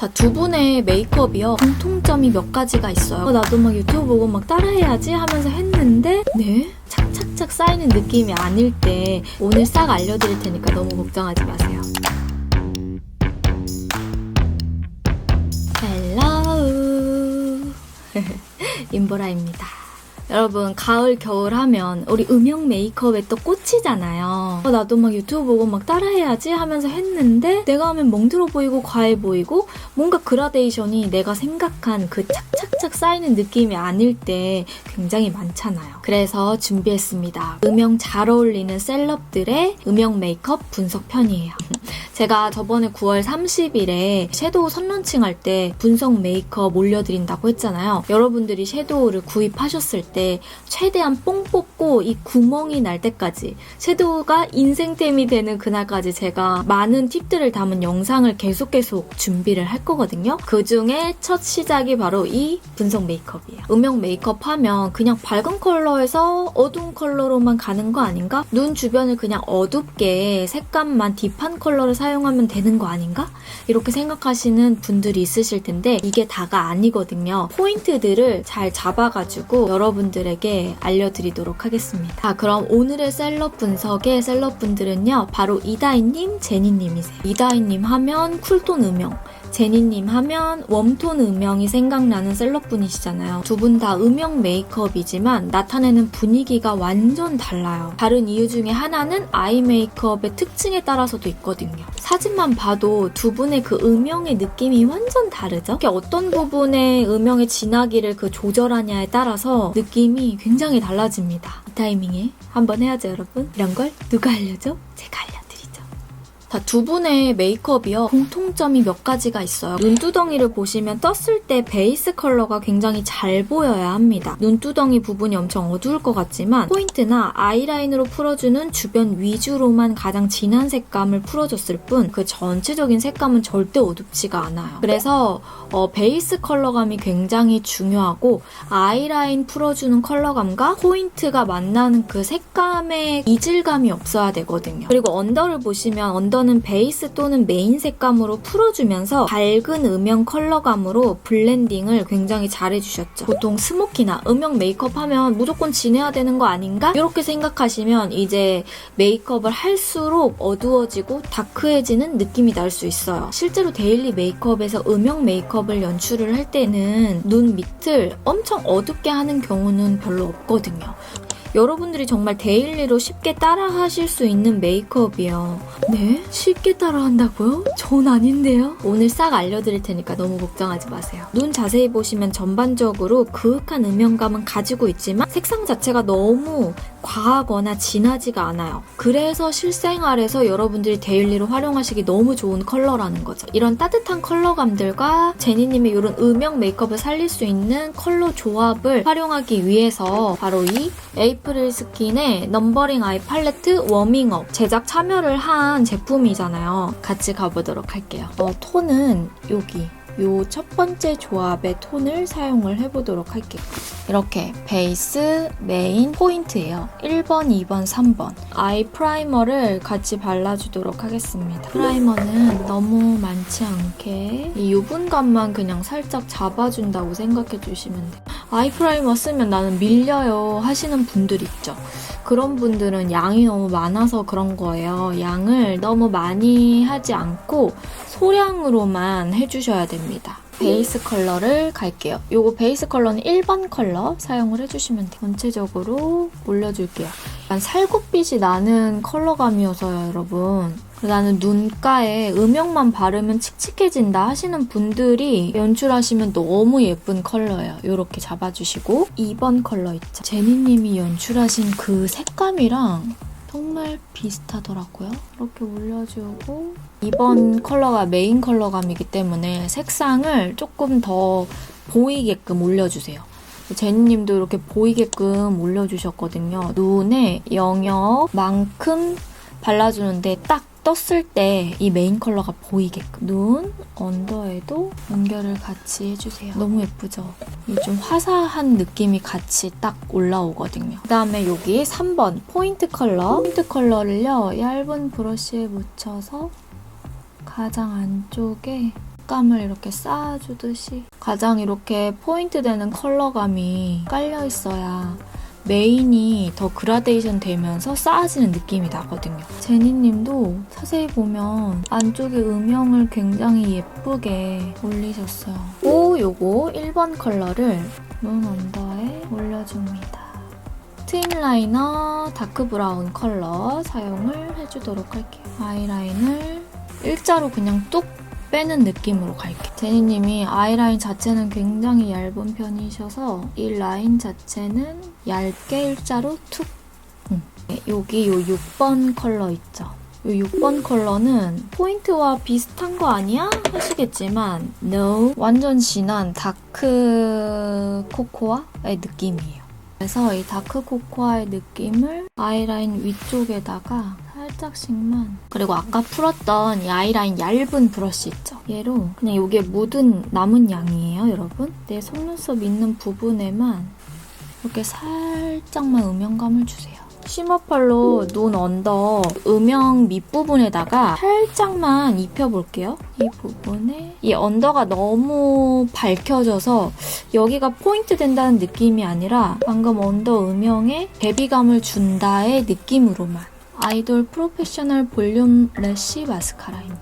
자, 두 분의 메이크업이요. 공통점이 몇 가지가 있어요. 나도 막 유튜브 보고 막 따라해야지 하면서 했는데 착착착 쌓이는 느낌이 아닐 때 오늘 싹 알려드릴 테니까 너무 걱정하지 마세요. 헬로우 임보라입니다. 여러분, 가을, 겨울 하면 우리 음영 메이크업에 또 꽂히잖아요. 나도 막 유튜브 보고 막 따라해야지 하면서 했는데 내가 하면 멍들어 보이고 과해 보이고 뭔가 그라데이션이 내가 생각한 그 착착착 쌓이는 느낌이 아닐 때 굉장히 많잖아요. 그래서 준비했습니다. 음영 잘 어울리는 셀럽들의 음영 메이크업 분석편이에요. 제가 저번에 9월 30일에 섀도우 선론칭할 때 분석 메이크업 올려드린다고 했잖아요. 여러분들이 섀도우를 구입하셨을 때 최대한 뽕 뽑고 이 구멍이 날 때까지 섀도우가 인생템이 되는 그날까지 제가 많은 팁들을 담은 영상을 계속 준비를 할 거거든요. 그중에 첫 시작이 바로 이 분석 메이크업이에요. 음영 메이크업 하면 그냥 밝은 컬러에서 어두운 컬러로만 가는 거 아닌가? 눈 주변을 그냥 어둡게 색감만 딥한 컬러를 사용하면 되는 거 아닌가? 이렇게 생각하시는 분들이 있으실 텐데 이게 다가 아니거든요. 포인트들을 잘 잡아가지고 여러분들에게 알려드리도록 하겠습니다. 자, 그럼 오늘의 셀럽 분석의 셀럽분들은요. 바로 이다희님, 제니님이세요. 이다희님 하면 쿨톤 음영, 제니님 하면 웜톤 음영이 생각나는 셀럽분이시잖아요. 두 분 다 음영 메이크업이지만 나타내는 분위기가 완전 달라요. 다른 이유 중에 하나는 아이 메이크업의 특징에 따라서도 있거든요. 사진만 봐도 두 분의 그 음영의 느낌이 완전 다르죠? 이게 어떤 부분의 음영의 진하기를 조절하냐에 따라서 느낌이 굉장히 달라집니다. 이 타이밍에 한번 해야죠, 여러분. 이런 걸 누가 알려줘? 제가 알려드리죠. 자, 두 분의 메이크업이요. 공통점이 몇 가지가 있어요. 눈두덩이를 보시면 떴을 때 베이스 컬러가 굉장히 잘 보여야 합니다. 눈두덩이 부분이 엄청 어두울 것 같지만 포인트나 아이라인으로 풀어주는 주변 위주로만 가장 진한 색감을 풀어줬을 뿐 그 전체적인 색감은 절대 어둡지가 않아요. 그래서 베이스 컬러감이 굉장히 중요하고 아이라인 풀어주는 컬러감과 포인트가 만나는 그 색감의 이질감이 없어야 되거든요. 그리고 언더를 보시면 언더는 베이스 또는 메인 색감으로 풀어주면서 밝은 음영 컬러감으로 블렌딩을 굉장히 잘해주셨죠. 보통 스모키나 음영 메이크업 하면 무조건 진해야 되는 거 아닌가? 이렇게 생각하시면 이제 메이크업을 할수록 어두워지고 다크해지는 느낌이 날 수 있어요. 실제로 데일리 메이크업에서 음영 메이크업을 연출을 할 때는 눈 밑을 엄청 어둡게 하는 경우는 별로 없거든요. 여러분들이 정말 데일리로 쉽게 따라 하실 수 있는 메이크업이에요. 네? 쉽게 따라 한다고요? 전 아닌데요? 오늘 싹 알려드릴 테니까 너무 걱정하지 마세요. 눈 자세히 보시면 전반적으로 그윽한 음영감은 가지고 있지만 색상 자체가 너무 과하거나 진하지가 않아요. 그래서 실생활에서 여러분들이 데일리로 활용하시기 너무 좋은 컬러라는 거죠. 이런 따뜻한 컬러감들과 제니님의 이런 음영 메이크업을 살릴 수 있는 컬러 조합을 활용하기 위해서 바로 이 에이프릴 스킨의 넘버링 아이 팔레트 워밍업 제작 참여를 한 제품이잖아요. 같이 가보도록 할게요. 톤은 여기 요 첫 번째 조합의 톤을 사용을 해보도록 할게요. 이렇게 베이스, 메인, 포인트예요. 1번, 2번, 3번. 아이 프라이머를 같이 발라주도록 하겠습니다. 프라이머는 너무 많지 않게 이 유분감만 그냥 살짝 잡아준다고 생각해주시면 돼요. 아이 프라이머 쓰면 나는 밀려요 하시는 분들 있죠. 그런 분들은 양이 너무 많아서 그런 거예요. 양을 너무 많이 하지 않고 소량으로만 해주셔야 됩니다. 베이스 컬러를 갈게요. 요거 베이스 컬러는 1번 컬러 사용을 해주시면 돼요. 전체적으로 올려줄게요. 약간 살구빛이 나는 컬러감이어서요, 여러분. 나는 눈가에 음영만 바르면 칙칙해진다 하시는 분들이 연출하시면 너무 예쁜 컬러예요. 이렇게 잡아주시고 2번 컬러 있죠. 제니님이 연출하신 그 색감이랑 정말 비슷하더라고요. 이렇게 올려주고 2번 컬러가 메인 컬러감이기 때문에 색상을 조금 더 보이게끔 올려주세요. 제니님도 이렇게 보이게끔 올려주셨거든요. 눈의 영역만큼 발라주는데 딱 떴을 때 이 메인 컬러가 보이게끔 눈, 언더에도 연결을 같이 해주세요. 너무 예쁘죠? 이 좀 화사한 느낌이 같이 딱 올라오거든요. 그 다음에 여기 3번 포인트 컬러. 포인트 컬러를요, 얇은 브러쉬에 묻혀서 가장 안쪽에 색감을 이렇게 쌓아주듯이 가장 이렇게 포인트 되는 컬러감이 깔려 있어야 메인이 더 그라데이션 되면서 쌓아지는 느낌이 나거든요. 제니님도 자세히 보면 안쪽에 음영을 굉장히 예쁘게 올리셨어요. 요거 1번 컬러를 눈 언더에 올려줍니다. 트임 라이너 다크 브라운 컬러 사용을 해주도록 할게요. 아이라인을 일자로 그냥 뚝 빼는 느낌으로 갈게요. 제니님이 아이라인 자체는 굉장히 얇은 편이셔서 이 라인 자체는 얇게 일자로 툭. 여기 요 6번 컬러 있죠? 요 6번 컬러는 포인트와 비슷한 거 아니야? 하시겠지만 No! 완전 진한 다크 코코아의 느낌이에요. 그래서 이 다크 코코아의 느낌을 아이라인 위쪽에다가 살짝씩만, 그리고 아까 풀었던 이 아이라인 얇은 브러쉬 있죠? 얘로 그냥 이게 묻은 남은 양이에요, 여러분. 내 속눈썹 있는 부분에만 이렇게 살짝만 음영감을 주세요. 쉬머펄로 눈 언더 음영 밑부분에다가 살짝만 입혀볼게요. 이 부분에 이 언더가 너무 밝혀져서 여기가 포인트 된다는 느낌이 아니라 방금 언더 음영에 대비감을 준다의 느낌으로만. 아이돌 프로페셔널 볼륨 래쉬 마스카라입니다.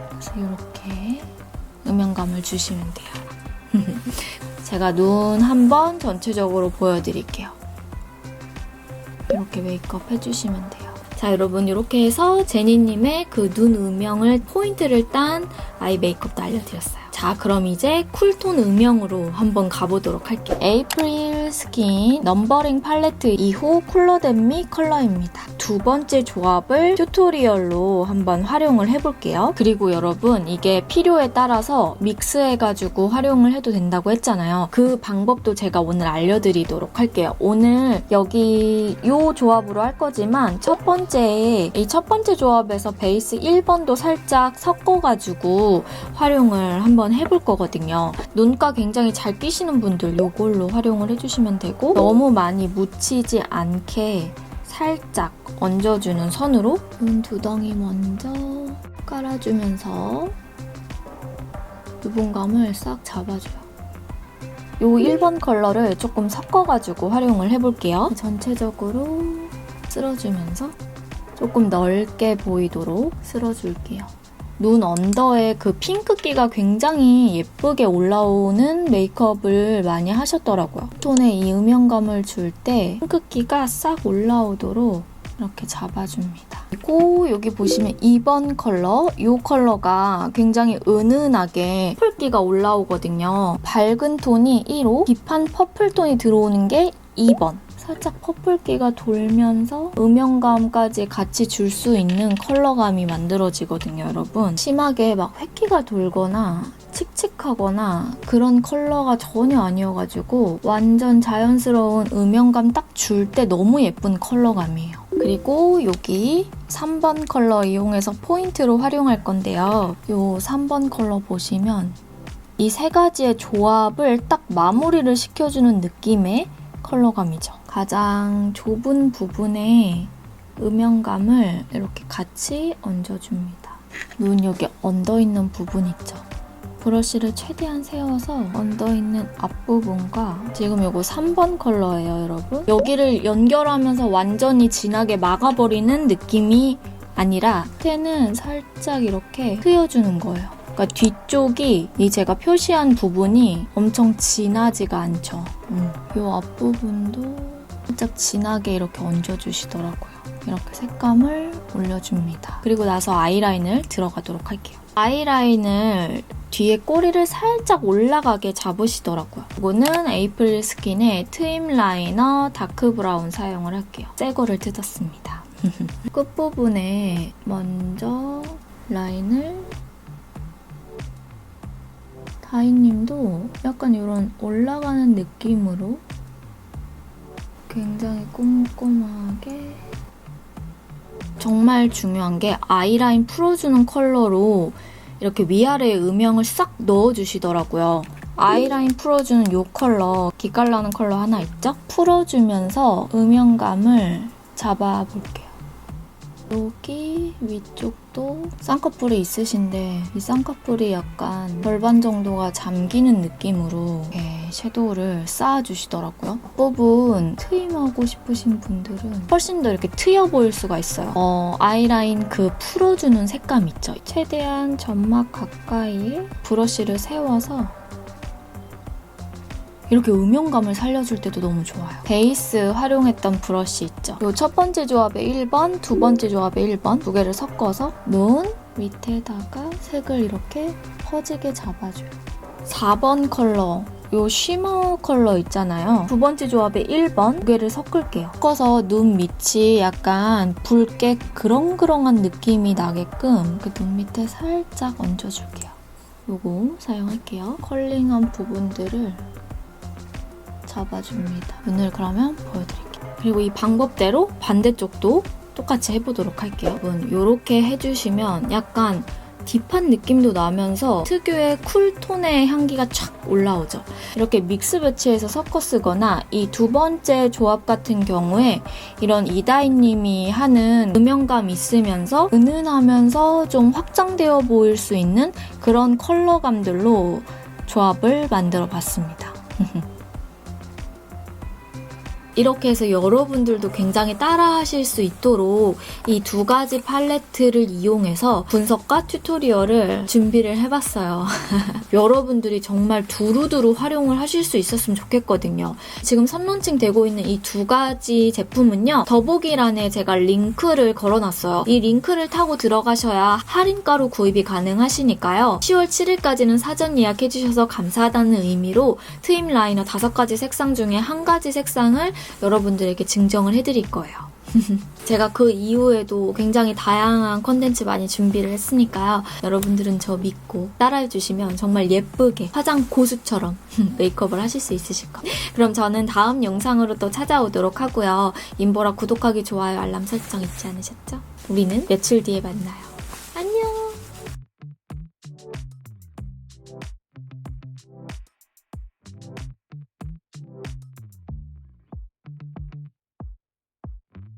그래서 이렇게 음영감을 주시면 돼요. 제가 눈 한번 전체적으로 보여드릴게요. 이렇게 메이크업 해주시면 돼요. 자, 여러분 이렇게 해서 제니님의 그 눈 음영을 포인트를 딴 아이 메이크업도 알려드렸어요. 자, 그럼 이제 쿨톤 음영으로 한번 가보도록 할게요. 에이프릴 스킨 넘버링 팔레트 2호 쿨러 댄미 컬러입니다. 두 번째 조합을 튜토리얼로 한번 활용을 해볼게요. 그리고 여러분 이게 필요에 따라서 믹스해가지고 활용을 해도 된다고 했잖아요. 그 방법도 제가 오늘 알려드리도록 할게요. 오늘 여기 이 조합으로 할 거지만 이 첫 번째 조합에서 베이스 1번도 살짝 섞어가지고 활용을 한번 해볼 거거든요. 눈가 굉장히 잘 끼시는 분들 이걸로 활용을 해주시면 되고, 너무 많이 묻히지 않게 살짝 얹어주는 선으로 눈 두덩이 먼저 깔아주면서 유분감을 싹 잡아줘요. 이 1번 컬러를 조금 섞어가지고 활용을 해볼게요. 전체적으로 쓸어주면서 조금 넓게 보이도록 쓸어줄게요. 눈 언더에 그 핑크기가 굉장히 예쁘게 올라오는 메이크업을 많이 하셨더라고요. 톤에 이 음영감을 줄 때 핑크기가 싹 올라오도록 이렇게 잡아줍니다. 그리고 여기 보시면 2번 컬러, 이 컬러가 굉장히 은은하게 퍼플기가 올라오거든요. 밝은 톤이 1호, 딥한 퍼플톤이 들어오는 게 2번. 살짝 퍼플기가 돌면서 음영감까지 같이 줄 수 있는 컬러감이 만들어지거든요, 여러분. 심하게 막 획기가 돌거나 칙칙하거나 그런 컬러가 전혀 아니어가지고 완전 자연스러운 음영감 딱 줄 때 너무 예쁜 컬러감이에요. 그리고 여기 3번 컬러 이용해서 포인트로 활용할 건데요. 이 3번 컬러 보시면 이 세 가지의 조합을 딱 마무리를 시켜주는 느낌의 컬러감이죠. 가장 좁은 부분에 음영감을 이렇게 같이 얹어줍니다. 눈 여기 얹어있는 부분 있죠? 브러쉬를 최대한 세워서 얹어있는 앞부분과 지금 이거 3번 컬러예요, 여러분. 여기를 연결하면서 완전히 진하게 막아버리는 느낌이 아니라 끝에는 살짝 이렇게 흐여주는 거예요. 그러니까 뒤쪽이 이 제가 표시한 부분이 엄청 진하지가 않죠. 이 앞부분도 살짝 진하게 이렇게 얹어주시더라고요. 이렇게 색감을 올려줍니다. 그리고 나서 아이라인을 들어가도록 할게요. 아이라인을 뒤에 꼬리를 살짝 올라가게 잡으시더라고요. 이거는 에이프릴 스킨의 트임 라이너 다크 브라운 사용을 할게요. 새 거를 뜯었습니다. 끝부분에 먼저 라인을, 다희님도 약간 이런 올라가는 느낌으로 굉장히 꼼꼼하게. 정말 중요한 게 아이라인 풀어주는 컬러로 이렇게 위아래에 음영을 싹 넣어주시더라고요. 아이라인 풀어주는 이 컬러, 기깔나는 컬러 하나 있죠? 풀어주면서 음영감을 잡아볼게요. 여기 위쪽도 쌍꺼풀이 있으신데 이 쌍꺼풀이 약간 절반 정도가 잠기는 느낌으로 이렇게 섀도우를 쌓아주시더라고요. 앞부분 트임하고 싶으신 분들은 훨씬 더 이렇게 트여 보일 수가 있어요. 아이라인 그 풀어주는 색감 있죠? 최대한 점막 가까이에 브러쉬를 세워서 이렇게 음영감을 살려줄 때도 너무 좋아요. 베이스 활용했던 브러쉬 있죠? 이 첫 번째 조합에 1번, 두 번째 조합에 1번 두 개를 섞어서 눈 밑에다가 색을 이렇게 퍼지게 잡아줘요. 4번 컬러, 이 쉬머 컬러 있잖아요. 두 번째 조합에 1번 두 개를 섞을게요. 섞어서 눈 밑이 약간 붉게 그렁그렁한 느낌이 나게끔 그 눈 밑에 살짝 얹어줄게요. 요거 사용할게요. 컬링한 부분들을 잡아줍니다. 눈을 그러면 보여드릴게요. 그리고 이 방법대로 반대쪽도 똑같이 해보도록 할게요. 여러분 이렇게 해주시면 약간 딥한 느낌도 나면서 특유의 쿨톤의 향기가 촥 올라오죠. 이렇게 믹스 배치해서 섞어 쓰거나 이 두 번째 조합 같은 경우에 이런 이다희님이 하는 음영감 있으면서 은은하면서 좀 확장되어 보일 수 있는 그런 컬러감들로 조합을 만들어 봤습니다. 이렇게 해서 여러분들도 굉장히 따라하실 수 있도록 이 두 가지 팔레트를 이용해서 분석과 튜토리얼을 준비를 해봤어요. 여러분들이 정말 두루두루 활용을 하실 수 있었으면 좋겠거든요. 지금 선론칭 되고 있는 이 두 가지 제품은요. 더보기란에 제가 링크를 걸어놨어요. 이 링크를 타고 들어가셔야 할인가로 구입이 가능하시니까요. 10월 7일까지는 사전 예약해주셔서 감사하다는 의미로 트임 라이너 5가지 색상 중에 한 가지 색상을 여러분들에게 증정을 해드릴 거예요. 제가 그 이후에도 굉장히 다양한 컨텐츠 많이 준비를 했으니까요. 여러분들은 저 믿고 따라해주시면 정말 예쁘게 화장 고수처럼 메이크업을 하실 수 있으실 거예요. 그럼 저는 다음 영상으로 또 찾아오도록 하고요. 인보라 구독하기, 좋아요, 알람 설정 잊지 않으셨죠? 우리는 며칠 뒤에 만나요.